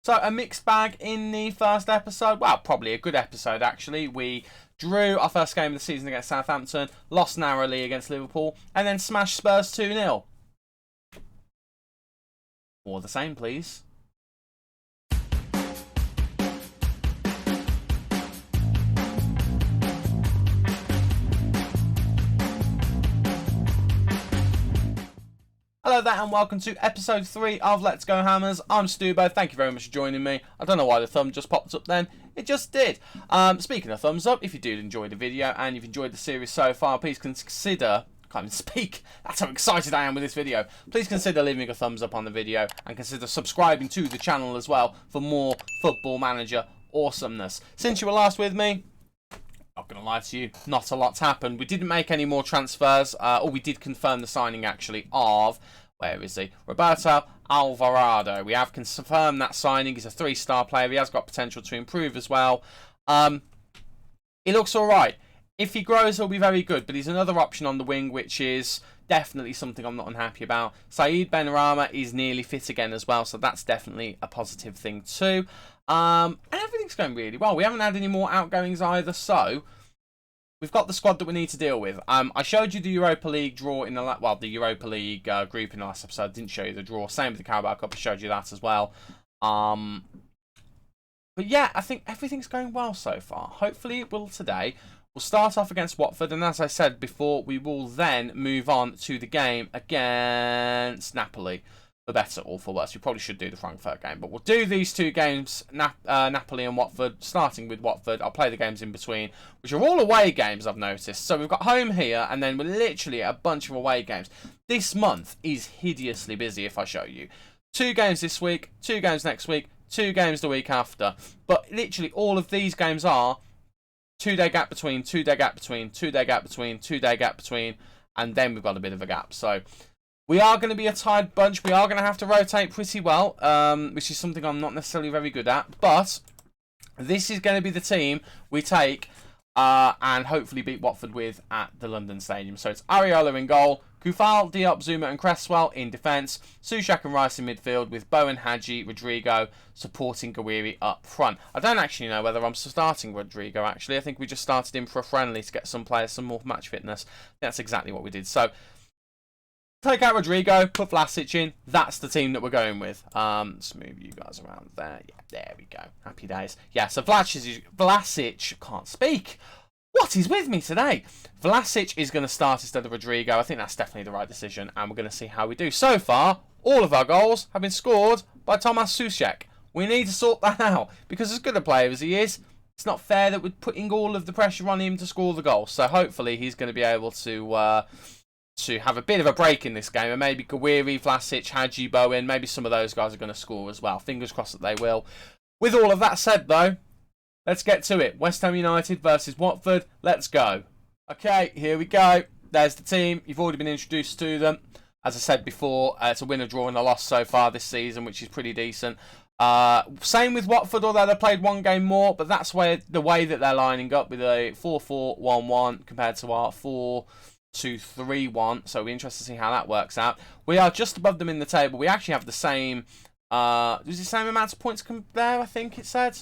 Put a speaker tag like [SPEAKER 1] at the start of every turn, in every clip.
[SPEAKER 1] So a mixed bag in the first episode. Well, probably a good episode actually. We drew our first game of the season against Southampton, lost narrowly against Liverpool, and then smashed Spurs 2-0. More the same, please. Hello there and welcome to episode 3 of Let's Go Hammers. I'm Stubo, thank you very much for joining me. I don't know why the thumb just popped up then, it just did. Speaking of thumbs up, if you did enjoy the video and you've enjoyed the series so far, please consider, can't even speak, that's how excited I am with this video. Please consider leaving a thumbs up on the video and consider subscribing to the channel as well for more Football Manager awesomeness. Since you were last with me, not going to lie to you, not a lot's happened. We didn't make any more transfers, or we did confirm the signing actually of, where is he? Roberto Alvarado. We have confirmed that signing. He's a 3-star player. He has got potential to improve as well. He looks alright. If he grows, he'll be very good, but he's another option on the wing, which is definitely something I'm not unhappy about. Saeed Benrahma is nearly fit again as well, so that's definitely a positive thing too. And everything's going really well. We haven't had any more outgoings either, so we've got the squad that we need to deal with. I showed you the Europa League draw in the the Europa League group in the last episode. I didn't show you the draw. Same with the Carabao Cup. I showed you that as well. But yeah, I think everything's going well so far. Hopefully it will today. We'll start off against Watford, and as I said before, we will then move on to the game against Napoli. For better or for worse. We probably should do the Frankfurt game, but we'll do these two games, Napoli and Watford, starting with Watford. I'll play the games in between, which are all away games, I've noticed. So we've got home here, and then we're literally a bunch of away games. This month is hideously busy, if I show you. 2 games this week, 2 games next week, 2 games the week after. But literally all of these games are 2-day gap between, 2-day gap between, 2-day gap between, 2-day gap between, and then we've got a bit of a gap. So we are going to be a tired bunch. We are going to have to rotate pretty well, which is something I'm not necessarily very good at. But this is going to be the team we take and hopefully beat Watford with at the London Stadium. So it's Areola in goal, Kufal, Diop, Zuma and Cresswell in defence, Souček and Rice in midfield with Bowen, Hadji, Rodrigo supporting Gawiri up front. I don't actually know whether I'm starting Rodrigo actually. I think we just started him for a friendly to get some players some more match fitness. That's exactly what we did. So take out Rodrigo, put Vlasic in. That's the team that we're going with. Let's move you guys around there. Yeah, there we go. Happy days. Yeah, so Vlasic can't speak. What is with me today? Vlasic is going to start instead of Rodrigo. I think that's definitely the right decision, and we're going to see how we do. So far, all of our goals have been scored by Tomas Souček. We need to sort that out, because as good a player as he is, it's not fair that we're putting all of the pressure on him to score the goal. So hopefully he's going to be able to have a bit of a break in this game, and maybe Gawiri, Vlasic, Hadji, Bowen, maybe some of those guys are going to score as well. Fingers crossed that they will. With all of that said though, let's get to it. West Ham United versus Watford. Let's go. Okay, here we go. There's the team. You've already been introduced to them. As I said before, it's a win, a draw and a loss so far this season, which is pretty decent. Same with Watford, although they played 1 game more, but that's the way that they're lining up with a 4-4-1-1 compared to our 4-2-3-1. So we're interested to see how that works out. We are just above them in the table. We actually have the same, there's the same amount of points there, I think it said.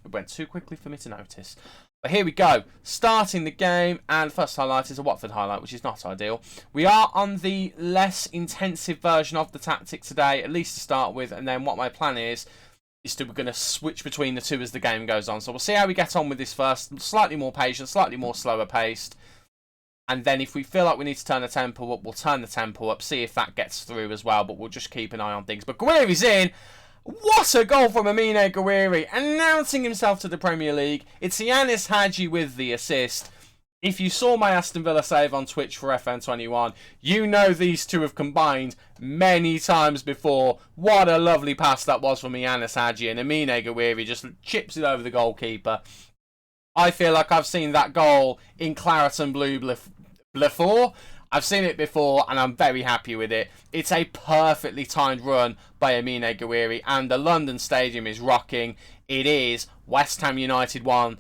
[SPEAKER 1] It went too quickly for me to notice. But here we go. Starting the game, and the first highlight is a Watford highlight, which is not ideal. We are on the less intensive version of the tactic today, at least to start with, and then what my plan is we're going to switch between the two as the game goes on. So we'll see how we get on with this first. Slightly more patient, slightly more slower paced. And then if we feel like we need to turn the tempo up, we'll turn the tempo up, see if that gets through as well. But we'll just keep an eye on things. But Gawiri's in. What a goal from Amine Gawiri, announcing himself to the Premier League. It's Yanis Hadji with the assist. If you saw my Aston Villa save on Twitch for FN21, you know these two have combined many times before. What a lovely pass that was from Yanis Hadji, and Amine Gawiri just chips it over the goalkeeper. I feel like I've seen that goal in claret and blue before. I've seen it before and I'm very happy with it. It's a perfectly timed run by Amine Gawiri, and the London Stadium is rocking. It is West Ham United 1,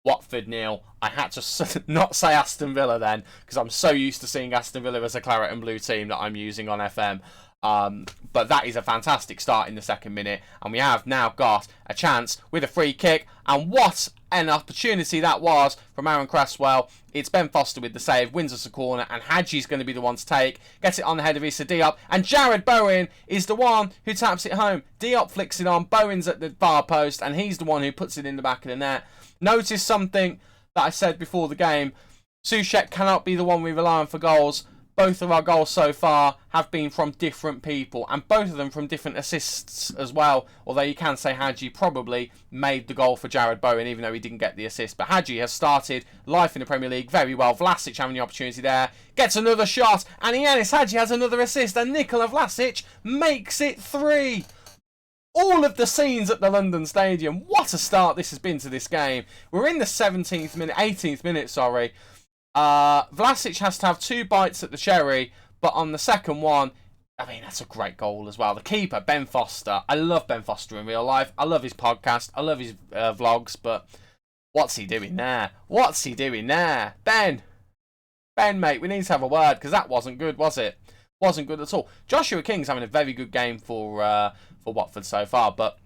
[SPEAKER 1] Watford 0. I had to not say Aston Villa then, because I'm so used to seeing Aston Villa as a claret and blue team that I'm using on FM. But that is a fantastic start in the second minute, and we have now got a chance with a free kick, and what an opportunity that was from Aaron Cresswell. It's Ben Foster with the save, wins us a corner, and Hadji's going to be the one to take, gets it on the head of Issa Diop, and Jared Bowen is the one who taps it home. Diop flicks it on, Bowen's at the far post, and he's the one who puts it in the back of the net. Notice something that I said before the game: Soucek cannot be the one we rely on for goals. Both of our goals so far have been from different people, and both of them from different assists as well. Although you can say Hadji probably made the goal for Jared Bowen, even though he didn't get the assist. But Hadji has started life in the Premier League very well. Vlasic having the opportunity there, gets another shot, and Ianis Hadji has another assist, and Nikola Vlasic makes it 3. All of the scenes at the London Stadium. What a start this has been to this game. We're in the 18th minute, sorry. Vlasic has to have 2 bites at the cherry, but on the second one, I mean, that's a great goal as well. The keeper, Ben Foster. I love Ben Foster in real life. I love his podcast. I love his vlogs, but what's he doing there? What's he doing there? Ben, mate, we need to have a word, because that wasn't good, was it? Wasn't good at all. Joshua King's having a very good game for Watford so far, but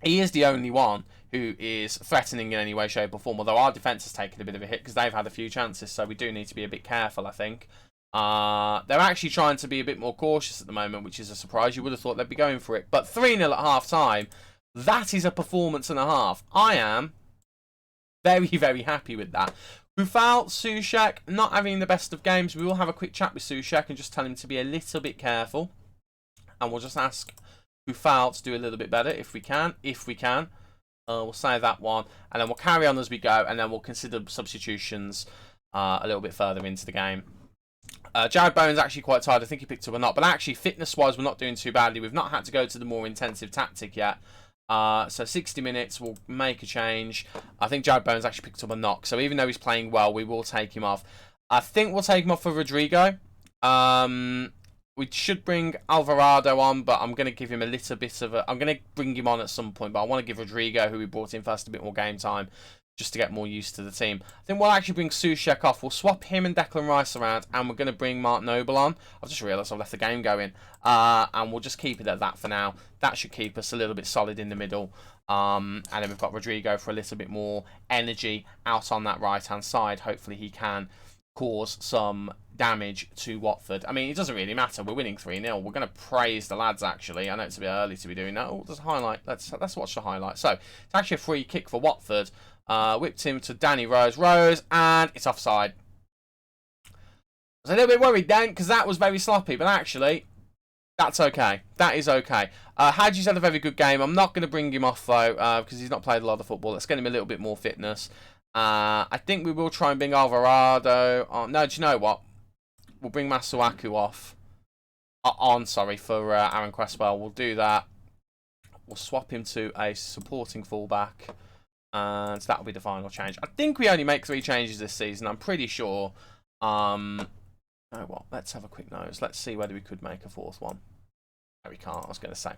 [SPEAKER 1] he is the only one who is threatening in any way, shape or form, although our defence has taken a bit of a hit because they've had a few chances, so we do need to be a bit careful, I think. They're actually trying to be a bit more cautious at the moment, which is a surprise. You would have thought they'd be going for it. But 3-0 at half-time, that is a performance and a half. I am very, very happy with that. Buffal, Soucek, not having the best of games. We will have a quick chat with Soucek and just tell him to be a little bit careful. And we'll just ask Buffal to do a little bit better if we can. We'll say that one, and then we'll carry on as we go, and then we'll consider substitutions a little bit further into the game. Jared Bowen's actually quite tired. I think he picked up a knock, but actually fitness-wise, we're not doing too badly. We've not had to go to the more intensive tactic yet. So 60 minutes, we'll make a change. I think Jared Bowen's actually picked up a knock, so even though he's playing well, we will take him off. I think we'll take him off for Rodrigo. We should bring Alvarado on, but I'm going to give him a little bit of a... I'm going to bring him on at some point, but I want to give Rodrigo, who we brought in first, a bit more game time, just to get more used to the team. I think we'll actually bring Soucek off. We'll swap him and Declan Rice around, and we're going to bring Mark Noble on. I've just realised I've left the game going. And we'll just keep it at that for now. That should keep us a little bit solid in the middle. And then we've got Rodrigo for a little bit more energy out on that right-hand side. Hopefully he can cause some damage to Watford. I mean, it doesn't really matter. We're winning 3-0. We're going to praise the lads, actually. I know it's a bit early to be doing that. Oh, there's a highlight. Let's watch the highlight. So, it's actually a free kick for Watford. Whipped him to Danny Rose, and it's offside. I was a little bit worried then, because that was very sloppy, but actually, that's okay. That is okay. Hadji's had a very good game. I'm not going to bring him off, though, because he's not played a lot of football. Let's get him a little bit more fitness. I think we will try and bring Alvarado on. No, do you know what? We'll bring Masuaku off. For Aaron Cresswell. We'll do that. We'll swap him to a supporting fullback. And that will be the final change. I think we only make 3 changes this season. I'm pretty sure. You know what? Let's have a quick nose. Let's see whether we could make a 4th one. No, we can't. I was going to say.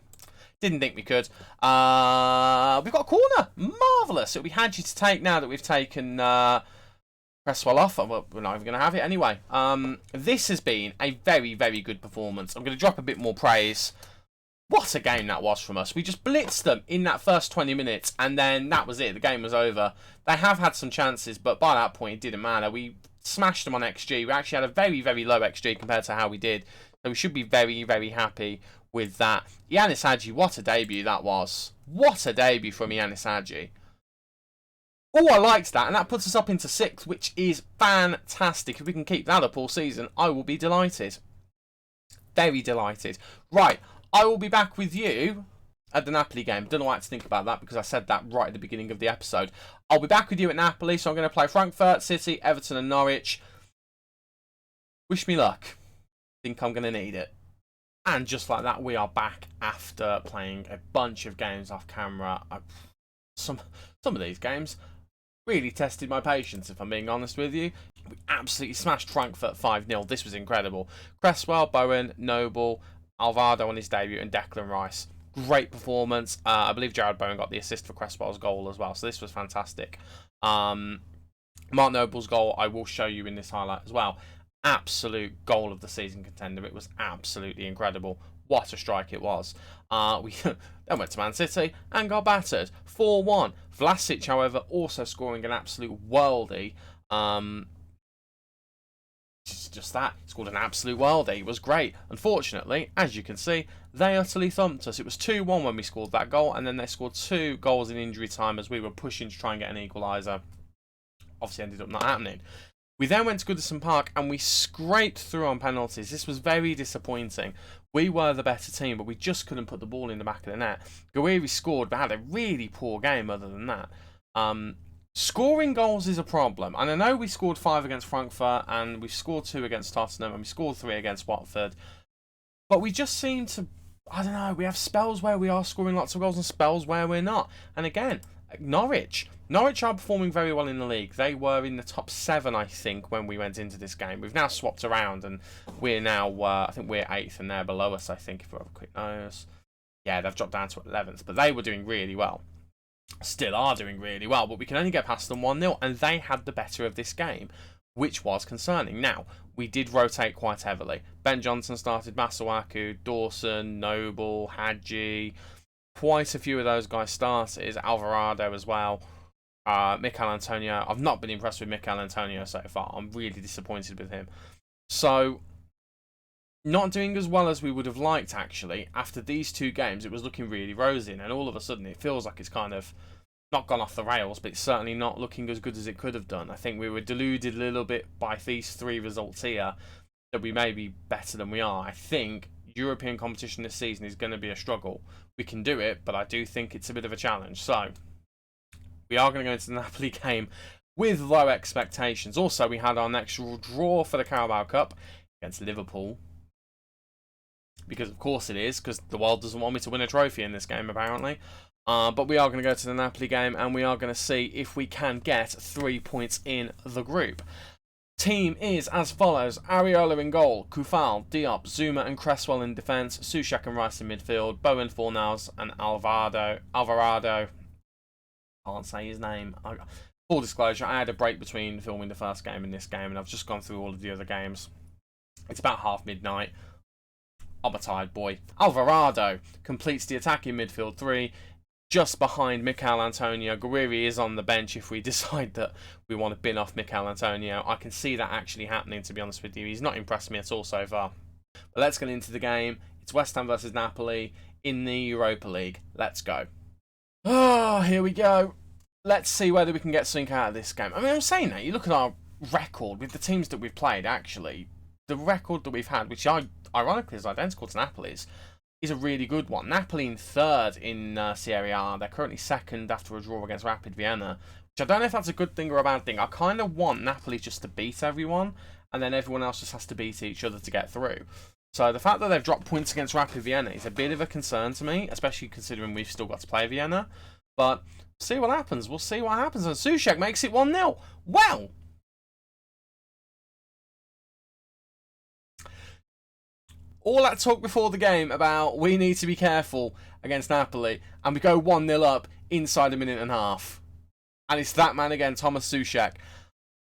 [SPEAKER 1] Didn't think we could. We've got a corner. Marvellous. It'll be Hadji to take now that we've taken Cresswell off. Well, we're not even going to have it anyway. This has been a very, very good performance. I'm going to drop a bit more praise. What a game that was from us. We just blitzed them in that first 20 minutes, and then that was it. The game was over. They have had some chances, but by that point, it didn't matter. We smashed them on XG. We actually had a very, very low XG compared to how we did. So we should be very, very happy with that. Ianis Hadji, what a debut that was. What a debut from Ianis Hadji. Oh, I liked that, and that puts us up into 6th, which is fantastic. If we can keep that up all season, I will be delighted. Very delighted. Right, I will be back with you at the Napoli game. Don't know why I had to think about that, because I said that right at the beginning of the episode. I'll be back with you at Napoli, so I'm going to play Frankfurt, City, Everton and Norwich. Wish me luck. Think I'm going to need it. And just like that, we are back after playing a bunch of games off camera. Some of these games really tested my patience, if I'm being honest with you. We absolutely smashed Frankfurt 5-0. This was incredible. Cresswell, Bowen, Noble, Alvarado on his debut, and Declan Rice. Great performance. I believe Jared Bowen got the assist for Cresswell's goal as well, so this was fantastic. Mark Noble's goal I will show you in this highlight as well. Absolute goal of the season contender. It was absolutely incredible. What a strike it was. We then went to Man City and got battered 4-1. Vlasic, however, also scoring an absolute worldie. Just that, he scored an absolute worldie. It was great. Unfortunately, as you can see, they utterly thumped us. It was 2-1 when we scored that goal, and then they scored 2 goals in injury time as we were pushing to try and get an equaliser. Obviously ended up not happening. We then went to Goodison Park and we scraped through on penalties. This was very disappointing. We were the better team, but we just couldn't put the ball in the back of the net. Guiri scored, but had a really poor game other than that. Scoring goals is a problem. And I know we scored 5 against Frankfurt, and we scored 2 against Tottenham, and we scored 3 against Watford. But we just seem to, I don't know, we have spells where we are scoring lots of goals and spells where we're not. And again, Norwich are performing very well in the league. They were in the top 7, I think, when we went into this game. We've now swapped around, and we're now, I think we're 8th, and they're below us, I think, if we have a quick nose. Yeah, they've dropped down to 11th, but they were doing really well. Still are doing really well, but we can only get past them 1-0, and they had the better of this game, which was concerning. Now, we did rotate quite heavily. Ben Johnson started, Masuaku, Dawson, Noble, Hadji. Quite a few of those guys started. Alvarado as well. Mikel Antonio. I've not been impressed with Mikel Antonio so far. I'm really disappointed with him. So, not doing as well as we would have liked, actually. After these 2 games, it was looking really rosy, and all of a sudden it feels like it's kind of not gone off the rails, but it's certainly not looking as good as it could have done. I think we were deluded a little bit by these 3 results here, that we may be better than we are. I think European competition this season is going to be a struggle. We can do it, but I do think it's a bit of a challenge. So, we are going to go into the Napoli game with low expectations. Also, we had our next draw for the Carabao Cup against Liverpool. Because of course it is, because the world doesn't want me to win a trophy in this game, apparently. But we are going to go to the Napoli game, and we are going to see if we can get 3 points in the group. Team is as follows: Areola in goal, Kufal, Diop, Zuma and Cresswell in defence, Souček and Rice in midfield, Bowen, Fornals and Alvarado. Can't say his name. Full disclosure, I had a break between filming the first game and this game, and I've just gone through all of the other games. It's about half midnight. I'm a tired boy. Alvarado completes the attacking midfield 3, just behind Mikel Antonio. Guiri is on the bench if we decide that we want to bin off Mikel Antonio. I can see that actually happening, to be honest with you. He's not impressed me at all so far. But let's get into the game. It's West Ham versus Napoli in the Europa League. Let's go. Oh, here we go. Let's see whether we can get something out of this game. I mean, I'm saying that. You look at our record with the teams that we've played, actually. The record that we've had, which ironically is identical to Napoli's, is a really good one. Napoli in 3rd in Serie A. They're currently 2nd after a draw against Rapid Vienna, which I don't know if that's a good thing or a bad thing. I kind of want Napoli just to beat everyone, and then everyone else just has to beat each other to get through. So the fact that they've dropped points against Rapid Vienna is a bit of a concern to me, especially considering we've still got to play Vienna. But see what happens. We'll see what happens. And Souček makes it 1-0. Well, all that talk before the game about we need to be careful against Napoli, and we go 1-0 up inside a minute and a half. And it's that man again, Thomas Souček.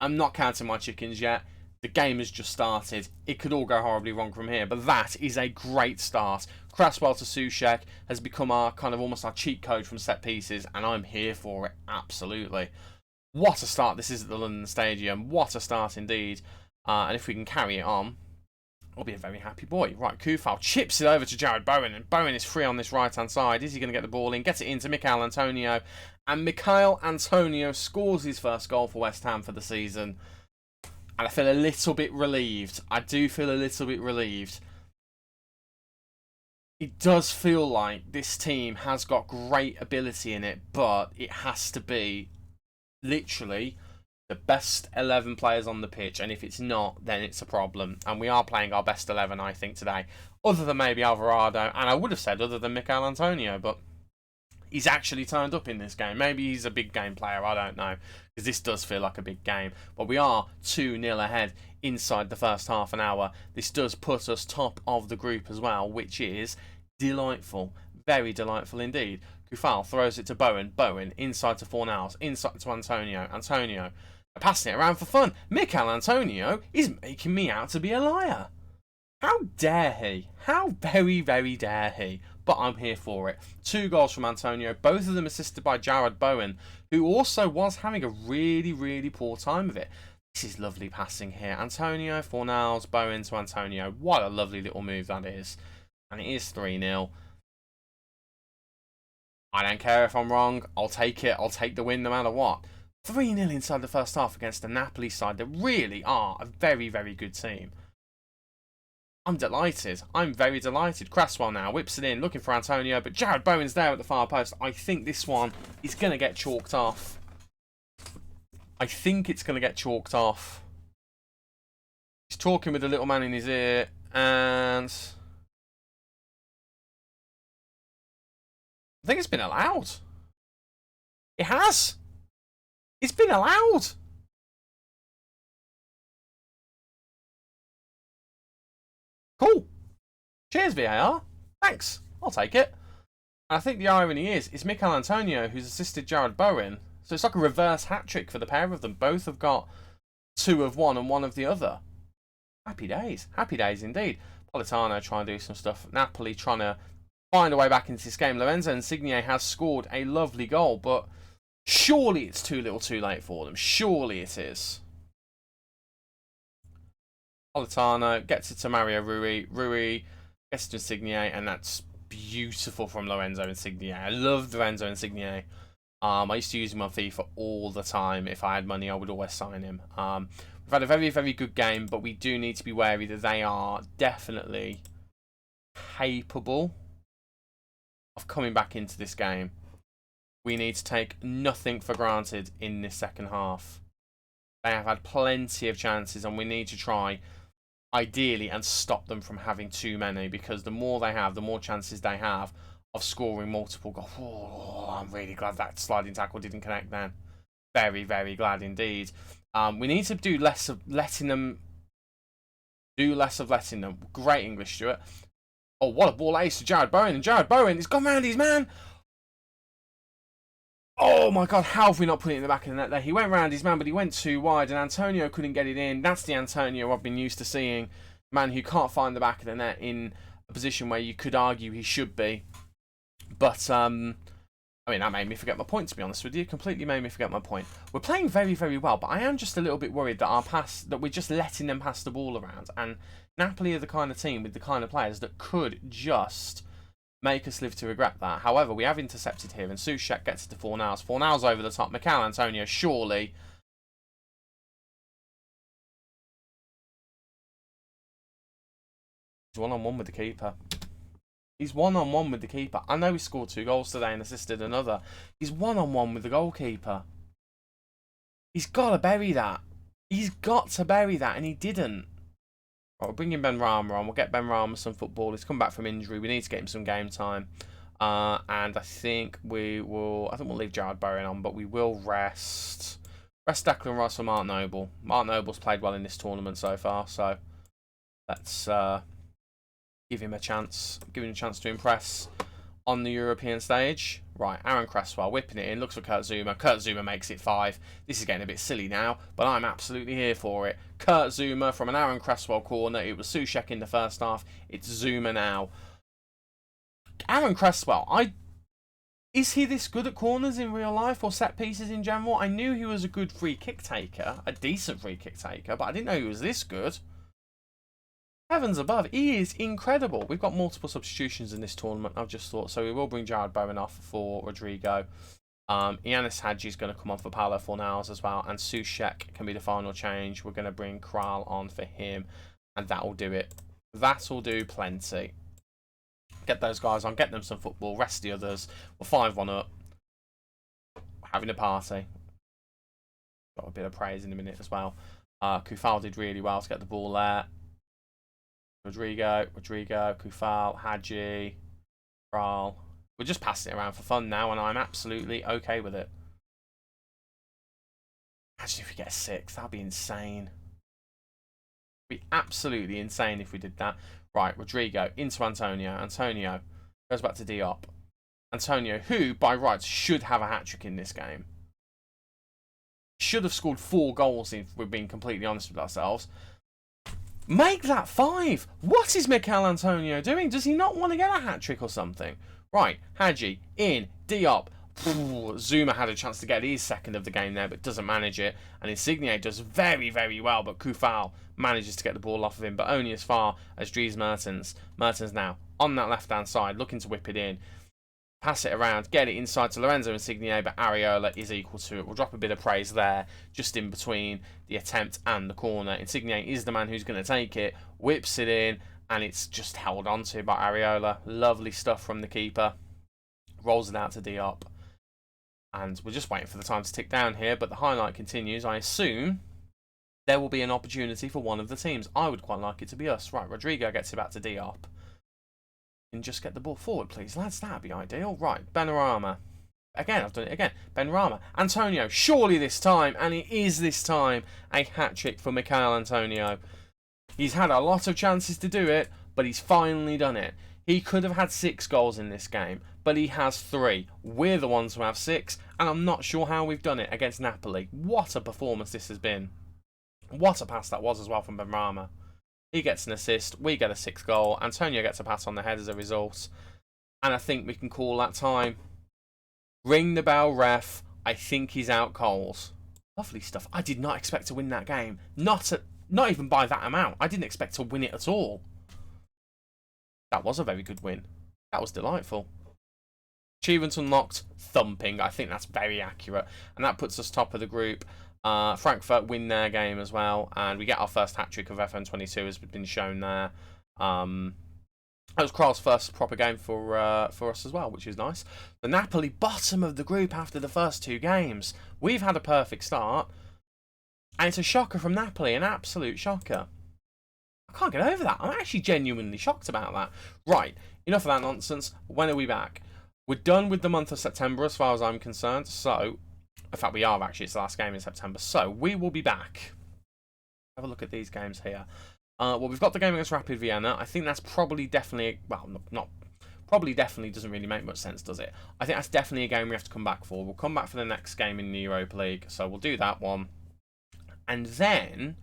[SPEAKER 1] I'm not counting my chickens yet. The game has just started. It could all go horribly wrong from here, but that is a great start. Cresswell to Souček has become our kind of almost our cheat code from set pieces, and I'm here for it, absolutely. What a start this is at the London Stadium. What a start indeed. And if we can carry it on, I'll be a very happy boy. Right, Kufal chips it over to Jared Bowen, and Bowen is free on this right-hand side. Is he going to get the ball in? Gets it into Mikel Antonio, and Mikel Antonio scores his first goal for West Ham for the season. And I feel a little bit relieved. I do feel a little bit relieved. It does feel like this team has got great ability in it, but it has to be literally the best 11 players on the pitch, and if it's not, then it's a problem. And we are playing our best 11, I think, today, other than maybe Alvarado, and I would have said other than Mikel Antonio, but he's actually turned up in this game. Maybe he's a big game player, I don't know, because this does feel like a big game. But we are 2-0 ahead inside the first half an hour. This does put us top of the group as well, which is delightful. Very delightful indeed. Kufal throws it to Bowen. Bowen inside to Fornals. Inside to Antonio. Antonio passing it around for fun. Mikel Antonio is making me out to be a liar. How dare he? How very, very dare he? But I'm here for it. 2 goals from Antonio, both of them assisted by Jared Bowen, who also was having a really, really poor time of it. This is lovely passing here. Antonio, Fornals, Bowen to Antonio. What a lovely little move that is. And it is 3-0. I don't care if I'm wrong. I'll take it. I'll take the win no matter what. 3-0 inside the first half against the Napoli side that really are a very, very good team. I'm delighted. I'm very delighted. Cresswell now whips it in, looking for Antonio, but Jared Bowen's there at the far post. I think this one is going to get chalked off. I think it's going to get chalked off. He's talking with the little man in his ear, and I think it's been allowed. It has. It's been allowed. Cool. Cheers, VAR. Thanks. I'll take it. And I think the irony is Mikel Antonio who's assisted Jared Bowen. So it's like a reverse hat-trick for the pair of them. Both have got 2 of one and 1 of the other. Happy days. Happy days indeed. Politano trying to do some stuff. Napoli trying to find a way back into this game. Lorenzo Insigne has scored a lovely goal, but surely it's too little too late for them. Surely it is. Politano gets it to Mario Rui. Rui gets it to Insigne, and that's beautiful from Lorenzo Insigne. I love Lorenzo Insigne. I used to use him on FIFA all the time. If I had money, I would always sign him. We've had a very, very good game, but we do need to be wary that they are definitely capable of coming back into this game. We need to take nothing for granted in this second half. They have had plenty of chances, and we need to try, ideally, and stop them from having too many, because the more they have, the more chances they have of scoring multiple goals. Oh, I'm really glad that sliding tackle didn't connect then. Very, very glad indeed. We need to do less of letting them. Great English, Stuart. Oh, what a ball ace to Jared Bowen. And Jared Bowen has gone round his man. Oh my God, how have we not put it in the back of the net there? He went round his man, but he went too wide, and Antonio couldn't get it in. That's the Antonio I've been used to seeing. Man who can't find the back of the net in a position where you could argue he should be. But, I mean, that made me forget my point, to be honest with you. Completely made me forget my point. We're playing very, very well, but I am just a little bit worried that we're just letting them pass the ball around. And Napoli are the kind of team with the kind of players that could just make us live to regret that. However, we have intercepted here, and Soucek gets it to Fornals. Fornals over the top. Mikel Antonio, surely. He's one-on-one with the keeper. He's one-on-one with the keeper. I know he scored 2 goals today and assisted another. He's one-on-one with the goalkeeper. He's got to bury that. He's got to bury that, and he didn't. Right, we'll bring in Ben Rama on. We'll get Ben Rama some football. He's come back from injury. We need to get him some game time. And I think we'll leave Jared Bowen on, but we will rest Declan Rice for Mark Noble. Mark Noble's played well in this tournament so far, so let's give him a chance. Give him a chance to impress on the European stage. Right, Aaron Cresswell whipping it in. Looks for Kurt Zouma. Kurt Zouma makes it 5. This is getting a bit silly now, but I'm absolutely here for it. Kurt Zouma from an Aaron Cresswell corner. It was Soucek in the first half. It's Zouma now. Aaron Cresswell, is he this good at corners in real life or set pieces in general? I knew he was a good free kick taker, a decent free kick taker, but I didn't know he was this good. Heavens above, he is incredible. We've got multiple substitutions in this tournament, I've just thought, so we will bring Jared Bowen off for Rodrigo. Ianis Hadji is going to come on for Paulo Fornals as well, and Soucek can be the final change. We're going to bring Kral on for him, and that will do it. That will do plenty. Get those guys on, get them some football, rest the others. We're 5-1 up. We're having a party. Got a bit of praise in a minute as well. Kufal did really well to get the ball there. Rodrigo, Kufal, Hadji, Kral. We're just passing it around for fun now, and I'm absolutely okay with it. Imagine if we get a 6, that'd be insane. It'd be absolutely insane if we did that. Right, Rodrigo into Antonio. Antonio goes back to Diop. Antonio, who by rights should have a hat-trick in this game. Should have scored 4 goals if we're being completely honest with ourselves. Make that 5. What is Mikel Antonio doing? Does he not want to get a hat-trick or something? Right, Hadji, in, Diop. Zuma had a chance to get his second of the game there, but doesn't manage it. And Insigne does very, very well, but Kufal manages to get the ball off of him, but only as far as Dries Mertens. Mertens now on that left-hand side, looking to whip it in. Pass it around, get it inside to Lorenzo Insigne, but Areola is equal to it. We'll drop a bit of praise there, just in between the attempt and the corner. Insigne is the man who's going to take it, whips it in, and it's just held onto by Areola. Lovely stuff from the keeper. Rolls it out to Diop. And we're just waiting for the time to tick down here, but the highlight continues. I assume there will be an opportunity for one of the teams. I would quite like it to be us. Right, Rodrigo gets it back to Diop. And just get the ball forward, please, lads. That'd be ideal. Right, Benrahma. Again, I've done it again. Benrahma. Antonio, surely this time, and it is this time, a hat-trick for Mikel Antonio. He's had a lot of chances to do it, but he's finally done it. He could have had 6 goals in this game, but he has 3. We're the ones who have 6, and I'm not sure how we've done it against Napoli. What a performance this has been. What a pass that was as well from Benrahma. He gets an assist, we get a 6th goal, Antonio gets a pat on the head as a result, and I think we can call that time. Ring the bell, ref. I think he's out coals. Lovely stuff. I did not expect to win that game. Not even by that amount. I didn't expect to win it at all. That was a very good win. That was delightful. Achievement unlocked, thumping. I think that's very accurate, and that puts us top of the group. Frankfurt win their game as well, and we get our first hat-trick of FN22 as been shown there. That was Kral's first proper game for us as well, which is nice. The Napoli bottom of the group after the first 2 games. We've had a perfect start, and it's a shocker from Napoli, an absolute shocker. I can't get over that. I'm actually genuinely shocked about that. Right, enough of that nonsense. When are we back? We're done with the month of September as far as I'm concerned, so... In fact, we are actually. It's the last game in September. So, we will be back. Have a look at these games here. Well, we've got the game against Rapid Vienna. I think that's probably definitely... Well, not probably definitely doesn't really make much sense, does it? I think that's definitely a game we have to come back for. We'll come back for the next game in the Europa League. So, we'll do that one. And then...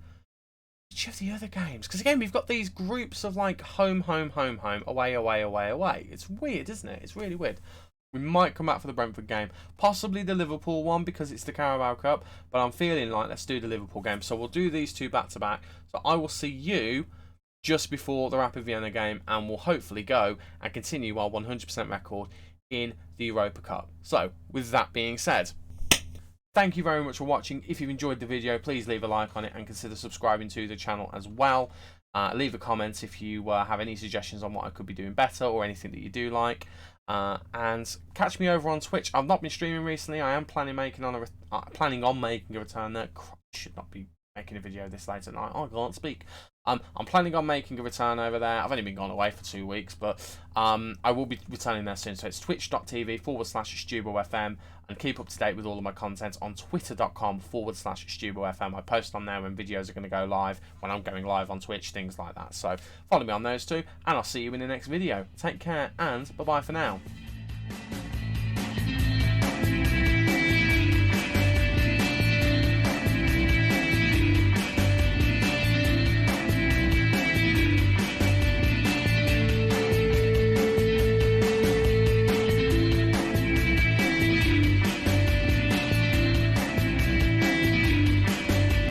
[SPEAKER 1] Which of the other games? Because, again, we've got these groups of, like, home, home, home, home, away, away, away, away. It's weird, isn't it? It's really weird. We might come back for the Brentford game. Possibly the Liverpool one because it's the Carabao Cup. But I'm feeling like let's do the Liverpool game. So we'll do these 2 back-to-back. So I will see you just before the Rapid Vienna game. And we'll hopefully go and continue our 100% record in the Europa Cup. So with that being said, thank you very much for watching. If you've enjoyed the video, please leave a like on it and consider subscribing to the channel as well. Leave a comment if you have any suggestions on what I could be doing better or anything that you do like. And catch me over on Twitch. I've not been streaming recently. I am planning on making a return there. I should not be making a video this late at night. I can't speak. I'm planning on making a return over there. I've only been gone away for 2 weeks, but I will be returning there soon. So it's twitch.tv/StubOFM, and keep up to date with all of my content on twitter.com/StubOFM. I post on there when videos are going to go live, when I'm going live on Twitch, things like that. So follow me on those 2, and I'll see you in the next video. Take care, and bye-bye for now.